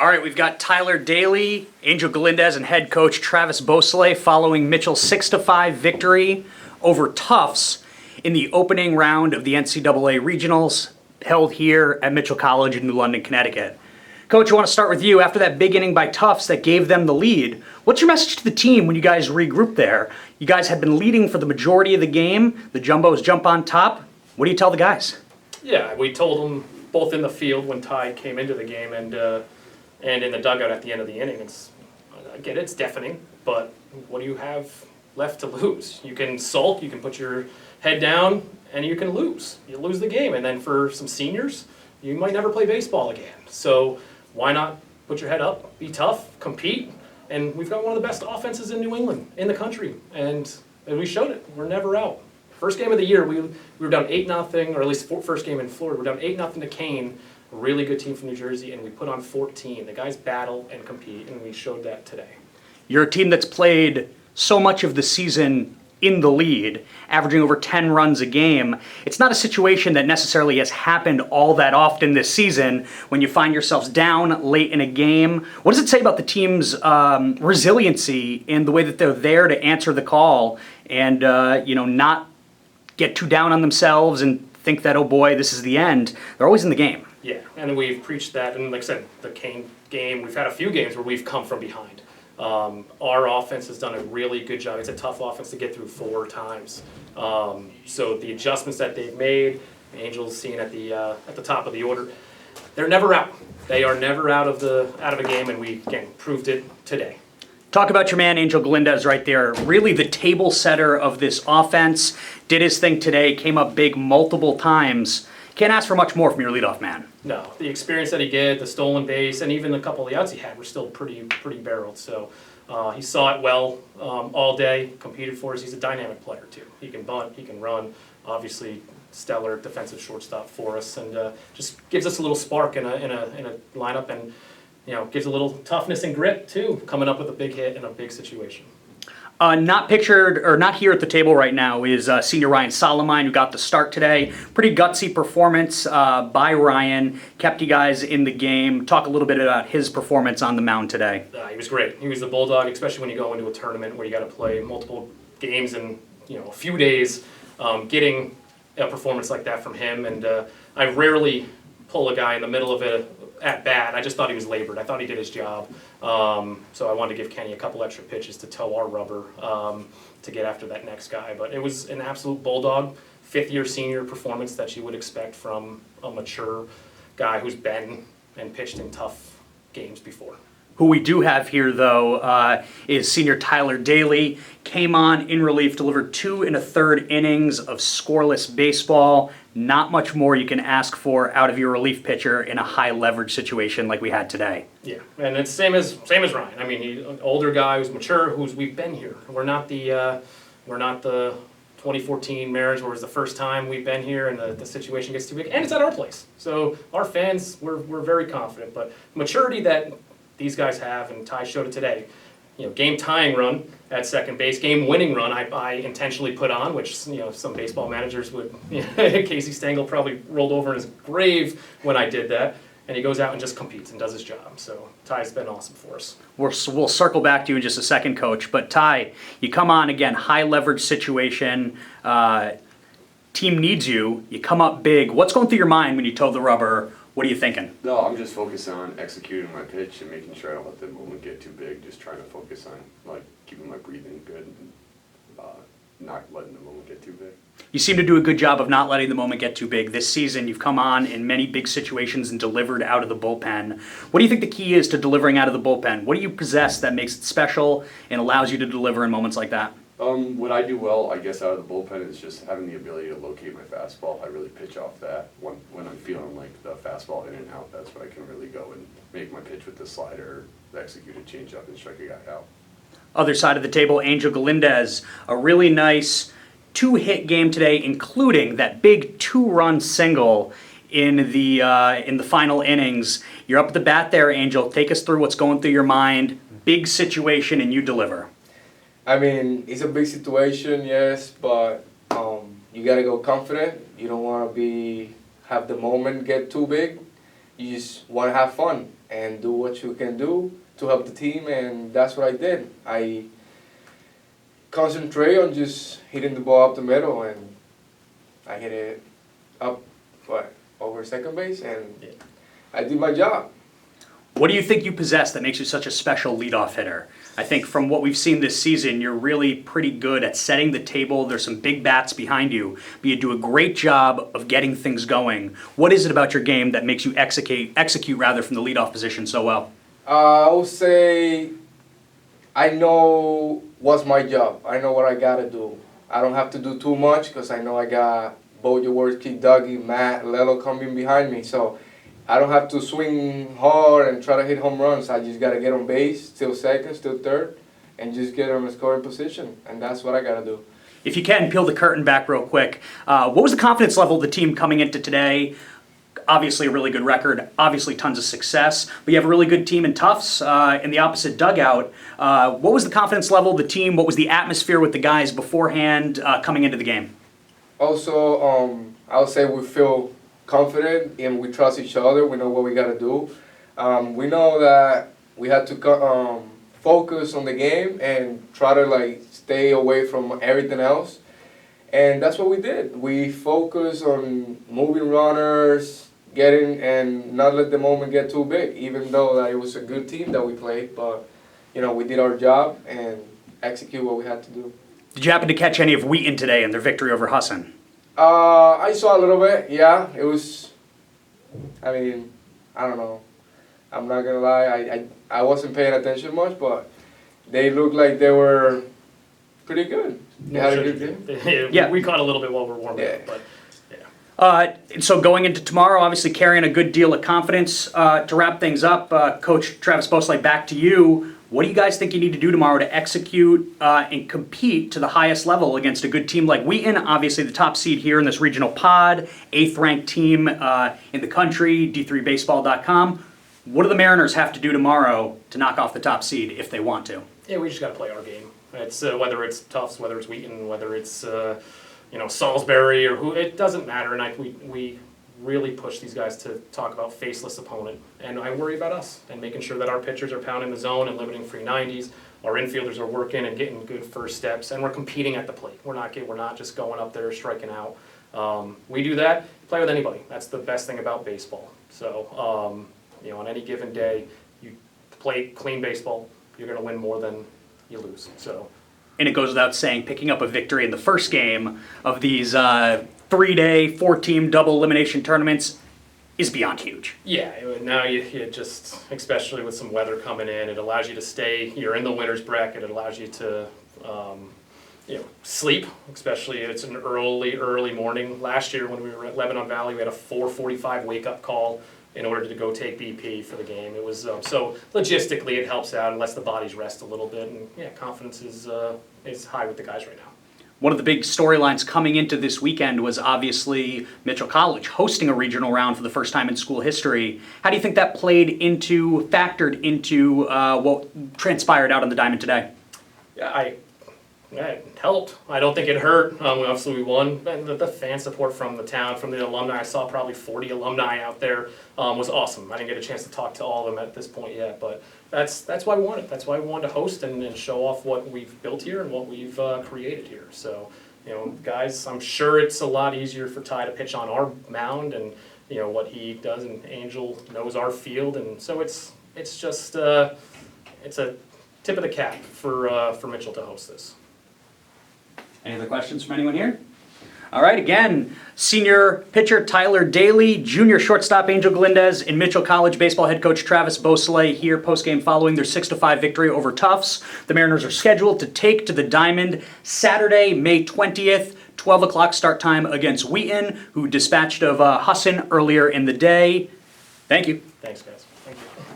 All right, we've got Tyler Daly, Angel Galindez, and head coach Travis Beausoleil following Mitchell's 6-5 victory over Tufts in the opening round of the NCAA regionals held here at Mitchell College in New London, Connecticut. Coach, I want to start with you. After that big inning by Tufts that gave them the lead, what's your message to the team when you guys regroup there? You guys had been leading for the majority of the game. The Jumbos jump on top. What do you tell the guys? Yeah, we told them both in the field when Ty came into the game and in the dugout at the end of the inning. I get it, it's deafening, but what do you have left to lose? You can sulk, you can put your head down, and you can lose. You lose the game, and then for some seniors, you might never play baseball again. So why not put your head up, be tough, compete, and we've got one of the best offenses in New England, in the country, and we showed it. We're never out. First game of the year, we were down 8-0, or at least first game in Florida, we're down 8-0 to Kane, a really good team from New Jersey, and we put on 14. The guys battle and compete, and we showed that today. You're a team that's played so much of the season in the lead, averaging over 10 runs a game. It's not a situation that necessarily has happened all that often this season when you find yourselves down late in a game. What does it say about the team's resiliency and the way that they're there to answer the call and not get too down on themselves and think that, oh boy, this is the end? They're always in the game. Yeah, and we've preached that, and like I said, the Kane game, we've had a few games where we've come from behind. Our offense has done a really good job. It's a tough offense to get through 4 times. So the adjustments that they've made, the Angels seen at the top of the order, they're never out. They are never out of a game, and we again proved it today. Talk about your man, Angel Galindez, right there. Really the table setter of this offense. Did his thing today, came up big multiple times. Can't ask for much more from your leadoff man. No, the experience that he did, the stolen base, and even a couple of the outs he had were still pretty barreled. So he saw it well all day, competed for us. He's a dynamic player, too. He can bunt, he can run. Obviously, stellar defensive shortstop for us, and just gives us a little spark in a lineup, and gives a little toughness and grit, too, coming up with a big hit in a big situation. Not pictured, or not here at the table right now, is senior Ryan Solomine, who got the start today. Pretty gutsy performance by Ryan. Kept you guys in the game. Talk a little bit about his performance on the mound today. He was great. He was the bulldog, especially when you go into a tournament where you got to play multiple games in a few days. Getting a performance like that from him, and I rarely pull a guy in the middle of it at bat. I just thought he was labored. I thought he did his job. So I wanted to give Kenny a couple extra pitches to toe our rubber to get after that next guy. But it was an absolute bulldog, 5th-year senior performance that you would expect from a mature guy who's been and pitched in tough games before. Who we do have here, though, is senior Tyler Daly. Came on in relief, delivered 2 1/3 innings of scoreless baseball. Not much more you can ask for out of your relief pitcher in a high leverage situation like we had today. Yeah, and it's same as Ryan. I mean, he's an older guy who's mature, we've been here. We're not the 2014 marriage where it was the first time we've been here and the situation gets too big, and it's at our place. So our fans, we're very confident, but maturity that these guys have, and Ty showed it today. Game tying run at second base, game winning run I intentionally put on, which some baseball managers would. Casey Stengel probably rolled over in his grave when I did that, and he goes out and just competes and does his job. So Ty's been awesome for us. We'll circle back to you in just a second, Coach. But Ty, you come on again, high leverage situation. Team needs you. You come up big. What's going through your mind when you toe the rubber? What are you thinking? No, I'm just focused on executing my pitch and making sure I don't let the moment get too big. Just trying to focus on keeping my breathing good and not letting the moment get too big. You seem to do a good job of not letting the moment get too big. This season, you've come on in many big situations and delivered out of the bullpen. What do you think the key is to delivering out of the bullpen? What do you possess that makes it special and allows you to deliver in moments like that? What I do well, I guess, out of the bullpen is just having the ability to locate my fastball. I really pitch off that. When I'm feeling like the fastball in and out, that's when I can really go and make my pitch with the slider, execute a changeup, and strike a guy out. Other side of the table, Angel Galindez, a really nice 2-hit game today, including that big 2-run single in the final innings. You're up at the bat there, Angel. Take us through what's going through your mind. Big situation, and you deliver. I mean, it's a big situation, yes, but you gotta go confident. You don't want to have the moment get too big, you just want to have fun and do what you can do to help the team, and that's what I did. I concentrate on just hitting the ball up the middle, and I hit it up, over second base, and I did my job. What do you think you possess that makes you such a special leadoff hitter? I think from what we've seen this season, you're really pretty good at setting the table. There's some big bats behind you, but you do a great job of getting things going. What is it about your game that makes you execute from the leadoff position so well? I would say I know what's my job. I know what I gotta do. I don't have to do too much because I know I got Bo Jaworski, Dougie, Matt, Lelo coming behind me. So I don't have to swing hard and try to hit home runs. I just gotta get on base, still second, still third, and just get on a scoring position. And that's what I gotta do. If you can, peel the curtain back real quick. What was the confidence level of the team coming into today? Obviously a really good record, obviously tons of success, but you have a really good team in Tufts in the opposite dugout. What was the confidence level of the team? What was the atmosphere with the guys beforehand coming into the game? Also, I would say we feel confident and we trust each other. We know what we got to do. We know that we had to focus on the game and try to stay away from everything else. And that's what we did. We focused on moving runners, and not let the moment get too big, even though that it was a good team that we played. But, we did our job and execute what we had to do. Did you happen to catch any of Wheaton today in their victory over Husson? I saw a little bit, yeah. It was, I don't know. I'm not going to lie. I wasn't paying attention much, but they looked like they were pretty good. They had a good game. Yeah, we caught a little bit while we were warming up, but So going into tomorrow, obviously carrying a good deal of confidence. To wrap things up, Coach Travis Beausoleil, back to you. What do you guys think you need to do tomorrow to execute and compete to the highest level against a good team like Wheaton? Obviously the top seed here in this regional pod, 8th ranked team in the country, d3baseball.com. What do the Mariners have to do tomorrow to knock off the top seed if they want to? yeah, we just got to play our game. It's whether it's Tufts, whether it's Wheaton, whether it's Salisbury or who, it doesn't matter. And we really push these guys to talk about faceless opponent, and I worry about us and making sure that our pitchers are pounding the zone and limiting free 90s. Our infielders are working and getting good first steps, and we're competing at the plate. We're not just going up there striking out. We do that. Play with anybody. That's the best thing about baseball. So on any given day, you play clean baseball, you're going to win more than you lose. So. And it goes without saying, picking up a victory in the first game of these 3-day, 4-team double elimination tournaments is beyond huge. Yeah, now you just, especially with some weather coming in, it allows you to stay, you're in the winner's bracket, it allows you to sleep, especially it's an early morning. Last year when we were at Lebanon Valley, we had a 4:45 wake-up call in order to go take BP for the game. It was so logistically it helps out and lets the bodies rest a little bit, and yeah, confidence is high with the guys right now. One of the big storylines coming into this weekend was obviously Mitchell College hosting a regional round for the first time in school history. How do you think that factored into what transpired out on the diamond today? Yeah, it helped. I don't think it hurt. Obviously we won. And the fan support from the town, from the alumni, I saw probably 40 alumni out there, was awesome. I didn't get a chance to talk to all of them at this point yet, but that's why we wanted. That's why we wanted to host and show off what we've built here and what we've created here. So, guys, I'm sure it's a lot easier for Ty to pitch on our mound and what he does, and Angel knows our field, and so it's just it's a tip of the cap for Mitchell to host this. Any other questions from anyone here? All right, again, senior pitcher Tyler Daly, junior shortstop Angel Galindez, and Mitchell College baseball head coach Travis Beausoleil here postgame following their 6-5 victory over Tufts. The Mariners are scheduled to take to the diamond Saturday, May 20th, 12 o'clock start time against Wheaton, who dispatched of Husson earlier in the day. Thank you. Thanks, guys. Thank you.